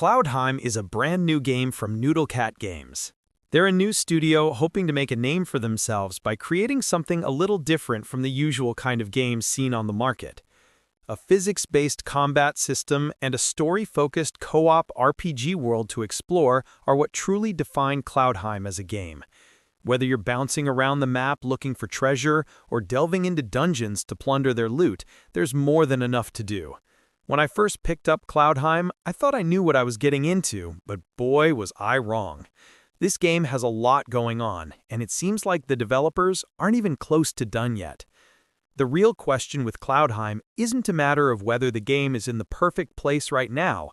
Cloudheim is a brand new game from Noodle Cat Games. They're a new studio hoping to make a name for themselves by creating something a little different from the usual kind of games seen on the market. A physics-based combat system and a story-focused co-op RPG world to explore are what truly define Cloudheim as a game. Whether you're bouncing around the map looking for treasure or delving into dungeons to plunder their loot, there's more than enough to do. When I first picked up Cloudheim, I thought I knew what I was getting into, but boy was I wrong. This game has a lot going on, and it seems like the developers aren't even close to done yet. The real question with Cloudheim isn't a matter of whether the game is in the perfect place right now.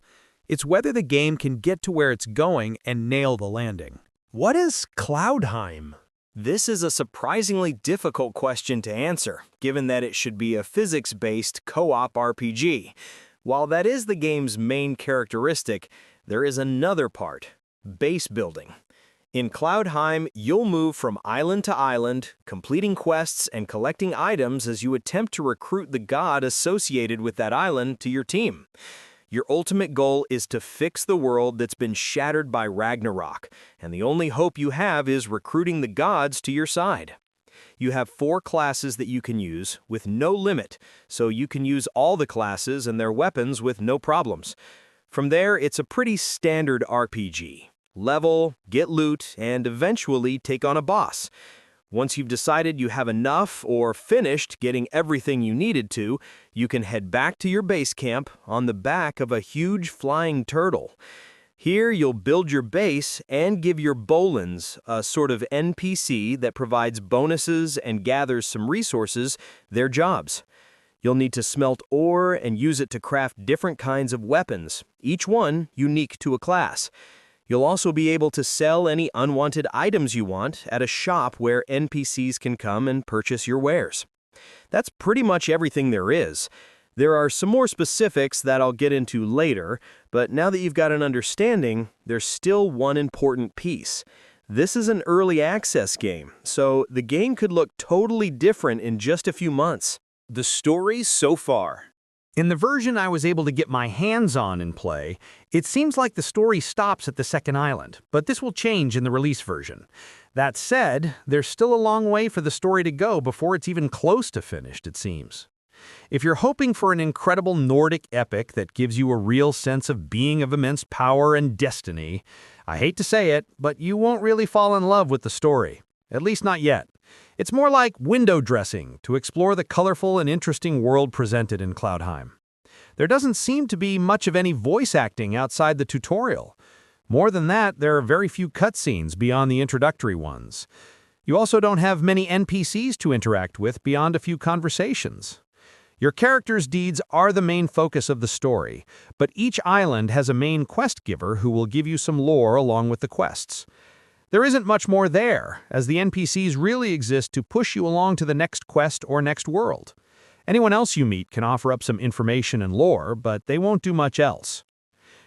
It's whether the game can get to where it's going and nail the landing. What is Cloudheim? This is a surprisingly difficult question to answer, given that it should be a physics-based co-op RPG. While that is the game's main characteristic, there is another part: base building. In Cloudheim, you'll move from island to island, completing quests and collecting items as you attempt to recruit the god associated with that island to your team. Your ultimate goal is to fix the world that's been shattered by Ragnarok, and the only hope you have is recruiting the gods to your side. You have 4 classes that you can use, with no limit, so you can use all the classes and their weapons with no problems. From there, it's a pretty standard RPG. Level, get loot, and eventually take on a boss. Once you've decided you have enough or finished getting everything you needed to, you can head back to your base camp on the back of a huge flying turtle. Here you'll build your base and give your Bolins, a sort of NPC that provides bonuses and gathers some resources, their jobs. You'll need to smelt ore and use it to craft different kinds of weapons, each one unique to a class. You'll also be able to sell any unwanted items you want at a shop where NPCs can come and purchase your wares. That's pretty much everything there is. There are some more specifics that I'll get into later, but now that you've got an understanding, there's still one important piece. This is an early access game, so the game could look totally different in just a few months. The story so far. In the version I was able to get my hands on and play, it seems like the story stops at the second island, but this will change in the release version. That said, there's still a long way for the story to go before it's even close to finished, it seems. If you're hoping for an incredible Nordic epic that gives you a real sense of being of immense power and destiny, I hate to say it, but you won't really fall in love with the story. At least not yet. It's more like window dressing to explore the colorful and interesting world presented in Cloudheim. There doesn't seem to be much of any voice acting outside the tutorial. More than that, there are very few cutscenes beyond the introductory ones. You also don't have many NPCs to interact with beyond a few conversations. Your character's deeds are the main focus of the story, but each island has a main quest giver who will give you some lore along with the quests. There isn't much more there, as the NPCs really exist to push you along to the next quest or next world. Anyone else you meet can offer up some information and lore, but they won't do much else.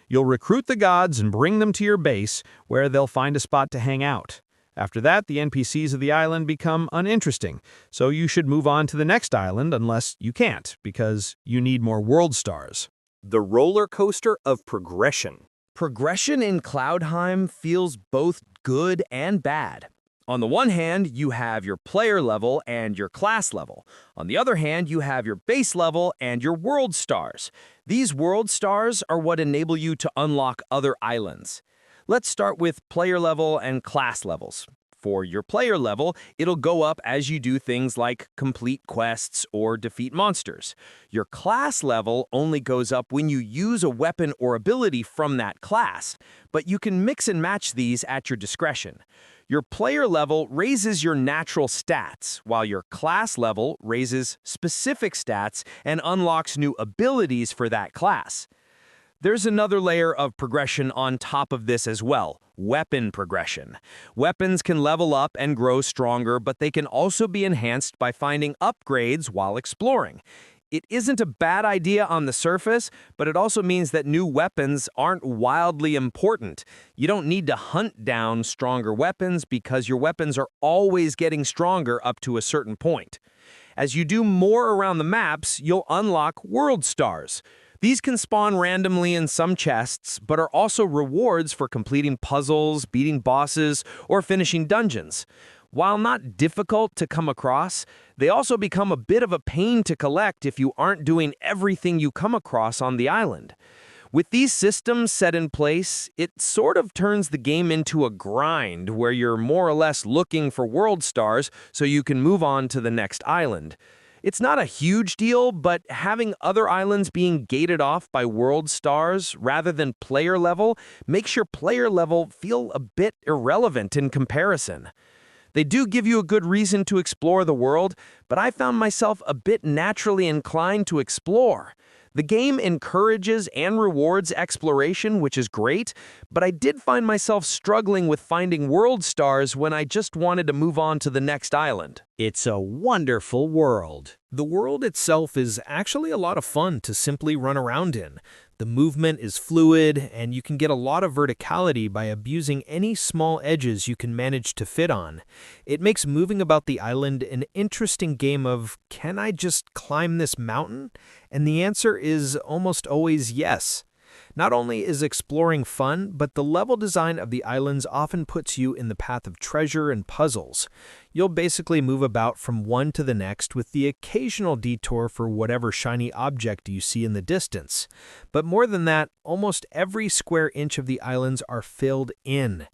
You'll recruit the gods and bring them to your base, where they'll find a spot to hang out. After that, the NPCs of the island become uninteresting, so you should move on to the next island unless you can't, because you need more world stars. The roller coaster of progression. Progression in Cloudheim feels both good and bad. On the one hand, you have your player level and your class level. On the other hand, you have your base level and your world stars. These world stars are what enable you to unlock other islands. Let's start with player level and class levels. For your player level, it'll go up as you do things like complete quests or defeat monsters. Your class level only goes up when you use a weapon or ability from that class, but you can mix and match these at your discretion. Your player level raises your natural stats, while your class level raises specific stats and unlocks new abilities for that class. There's another layer of progression on top of this as well: weapon progression. Weapons can level up and grow stronger, but they can also be enhanced by finding upgrades while exploring. It isn't a bad idea on the surface, but it also means that new weapons aren't wildly important. You don't need to hunt down stronger weapons because your weapons are always getting stronger up to a certain point. As you do more around the maps, you'll unlock world stars. These can spawn randomly in some chests, but are also rewards for completing puzzles, beating bosses, or finishing dungeons. While not difficult to come across, they also become a bit of a pain to collect if you aren't doing everything you come across on the island. With these systems set in place, it sort of turns the game into a grind where you're more or less looking for world stars so you can move on to the next island. It's not a huge deal, but having other islands being gated off by world stars rather than player level makes your player level feel a bit irrelevant in comparison. They do give you a good reason to explore the world, but I found myself a bit naturally inclined to explore. The game encourages and rewards exploration, which is great, but I did find myself struggling with finding world stars when I just wanted to move on to the next island. It's a wonderful world. The world itself is actually a lot of fun to simply run around in. The movement is fluid, and you can get a lot of verticality by abusing any small edges you can manage to fit on. It makes moving about the island an interesting game of, can I just climb this mountain? And the answer is almost always yes. Not only is exploring fun, but the level design of the islands often puts you in the path of treasure and puzzles. You'll basically move about from one to the next with the occasional detour for whatever shiny object you see in the distance. But more than that, almost every square inch of the islands are filled in.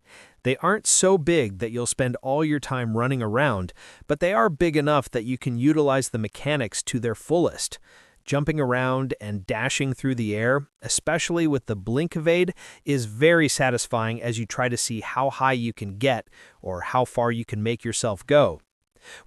They aren't so big that you'll spend all your time running around, but they are big enough that you can utilize the mechanics to their fullest. Jumping around and dashing through the air, especially with the blink evade, is very satisfying as you try to see how high you can get or how far you can make yourself go.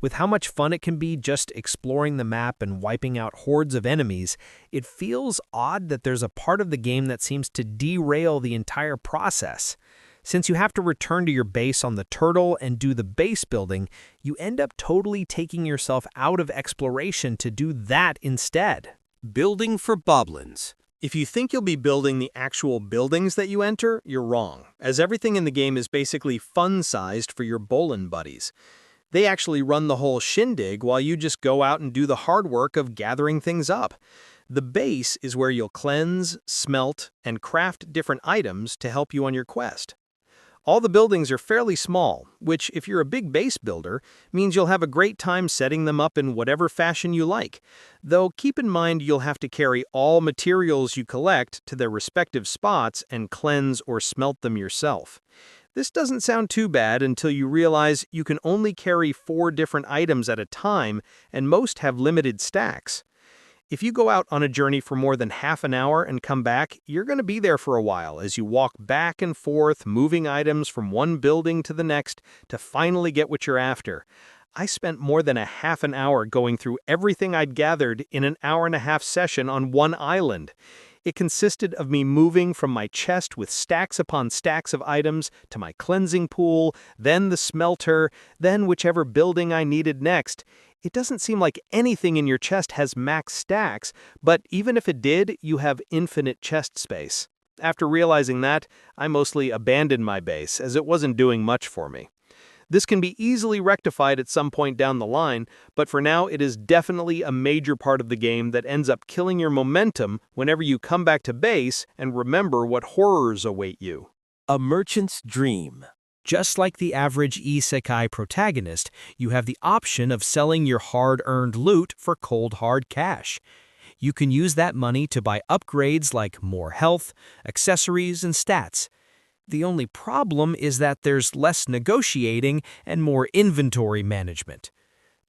With how much fun it can be just exploring the map and wiping out hordes of enemies, it feels odd that there's a part of the game that seems to derail the entire process. Since you have to return to your base on the turtle and do the base building, you end up totally taking yourself out of exploration to do that instead. Building for boblins. If you think you'll be building the actual buildings that you enter, you're wrong, as everything in the game is basically fun-sized for your bowlin' buddies. They actually run the whole shindig while you just go out and do the hard work of gathering things up. The base is where you'll cleanse, smelt, and craft different items to help you on your quest. All the buildings are fairly small, which, if you're a big base builder, means you'll have a great time setting them up in whatever fashion you like. Though keep in mind you'll have to carry all materials you collect to their respective spots and cleanse or smelt them yourself. This doesn't sound too bad until you realize you can only carry 4 different items at a time, and most have limited stacks. If you go out on a journey for more than half an hour and come back, you're going to be there for a while as you walk back and forth, moving items from one building to the next to finally get what you're after. I spent more than a half an hour going through everything I'd gathered in an hour-and-a-half session on one island. It consisted of me moving from my chest with stacks upon stacks of items to my cleansing pool, then the smelter, then whichever building I needed next. It doesn't seem like anything in your chest has max stacks, but even if it did, you have infinite chest space. After realizing that, I mostly abandoned my base, as it wasn't doing much for me. This can be easily rectified at some point down the line, but for now it is definitely a major part of the game that ends up killing your momentum whenever you come back to base and remember what horrors await you. A merchant's dream. Just like the average isekai protagonist, you have the option of selling your hard-earned loot for cold hard cash. You can use that money to buy upgrades like more health, accessories, and stats. The only problem is that there's less negotiating and more inventory management.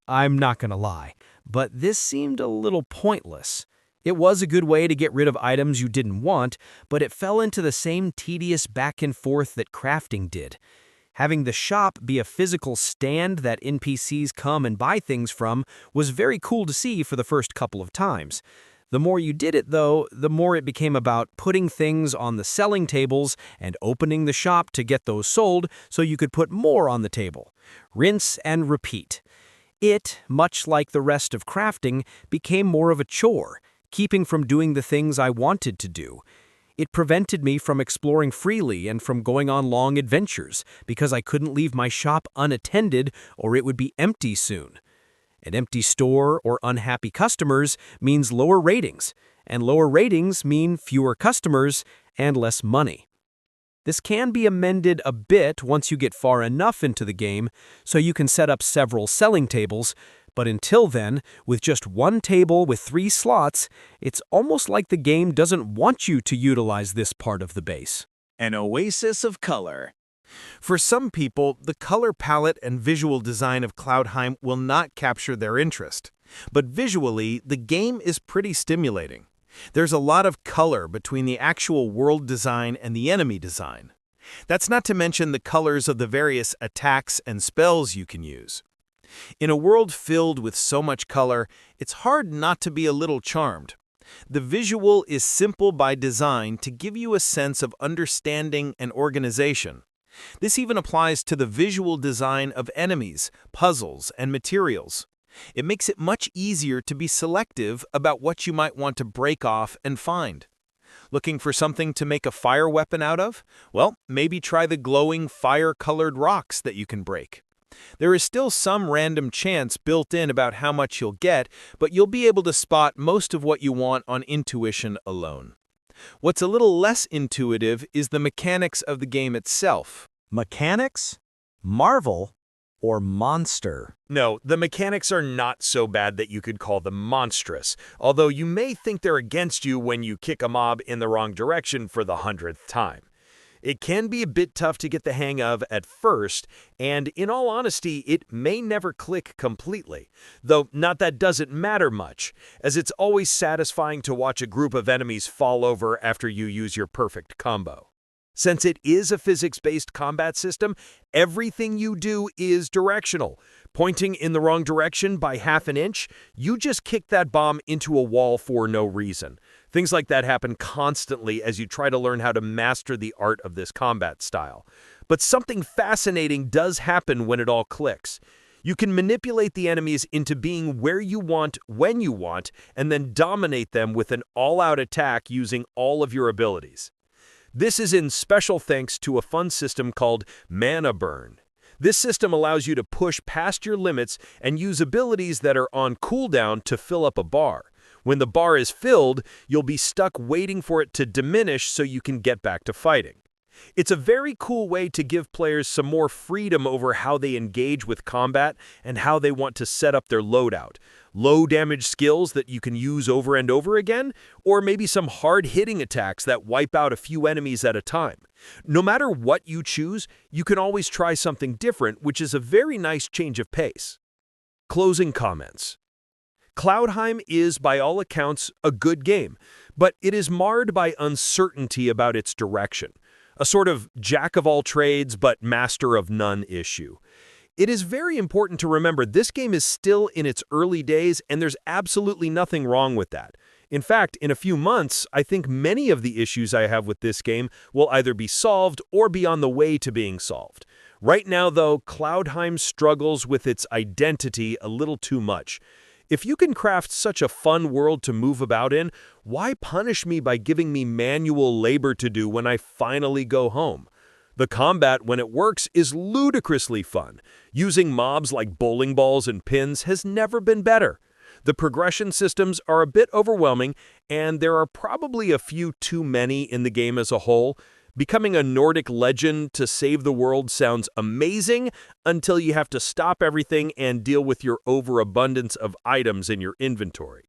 I'm not gonna lie, but this seemed a little pointless. It was a good way to get rid of items you didn't want, but it fell into the same tedious back and forth that crafting did. Having the shop be a physical stand that NPCs come and buy things from was very cool to see for the first couple of times. The more you did it, though, the more it became about putting things on the selling tables and opening the shop to get those sold so you could put more on the table. Rinse and repeat. It, much like the rest of crafting, became more of a chore, keeping from doing the things I wanted to do. It prevented me from exploring freely and from going on long adventures because I couldn't leave my shop unattended or it would be empty soon. An empty store or unhappy customers means lower ratings, and lower ratings mean fewer customers and less money. This can be amended a bit once you get far enough into the game, so you can set up several selling tables, but until then, with just one table with 3 slots, it's almost like the game doesn't want you to utilize this part of the base. An oasis of color. For some people, the color palette and visual design of Cloudheim will not capture their interest. But visually, the game is pretty stimulating. There's a lot of color between the actual world design and the enemy design. That's not to mention the colors of the various attacks and spells you can use. In a world filled with so much color, it's hard not to be a little charmed. The visual is simple by design to give you a sense of understanding and organization. This even applies to the visual design of enemies, puzzles, and materials. It makes it much easier to be selective about what you might want to break off and find. Looking for something to make a fire weapon out of? Well, maybe try the glowing fire-colored rocks that you can break. There is still some random chance built in about how much you'll get, but you'll be able to spot most of what you want on intuition alone. What's a little less intuitive is the mechanics of the game itself. Mechanics? Marvel? Or monster? No, the mechanics are not so bad that you could call them monstrous, although you may think they're against you when you kick a mob in the wrong direction for the 100th time. It can be a bit tough to get the hang of at first, and in all honesty, it may never click completely. Though not that doesn't matter much, as it's always satisfying to watch a group of enemies fall over after you use your perfect combo. Since it is a physics-based combat system, everything you do is directional. Pointing in the wrong direction by ½ an inch, you just kick that bomb into a wall for no reason. Things like that happen constantly as you try to learn how to master the art of this combat style. But something fascinating does happen when it all clicks. You can manipulate the enemies into being where you want, when you want, and then dominate them with an all-out attack using all of your abilities. This is in special thanks to a fun system called Mana Burn. This system allows you to push past your limits and use abilities that are on cooldown to fill up a bar. When the bar is filled, you'll be stuck waiting for it to diminish so you can get back to fighting. It's a very cool way to give players some more freedom over how they engage with combat and how they want to set up their loadout. Low damage skills that you can use over and over again, or maybe some hard-hitting attacks that wipe out a few enemies at a time. No matter what you choose, you can always try something different, which is a very nice change of pace. Closing comments. Cloudheim is, by all accounts, a good game, but it is marred by uncertainty about its direction. A sort of jack-of-all-trades but master-of-none issue. It is very important to remember this game is still in its early days, and there's absolutely nothing wrong with that. In fact, in a few months, I think many of the issues I have with this game will either be solved or be on the way to being solved. Right now, though, Cloudheim struggles with its identity a little too much. If you can craft such a fun world to move about in, why punish me by giving me manual labor to do when I finally go home? The combat, when it works, is ludicrously fun. Using mobs like bowling balls and pins has never been better. The progression systems are a bit overwhelming, and there are probably a few too many in the game as a whole. Becoming a Nordic legend to save the world sounds amazing until you have to stop everything and deal with your overabundance of items in your inventory.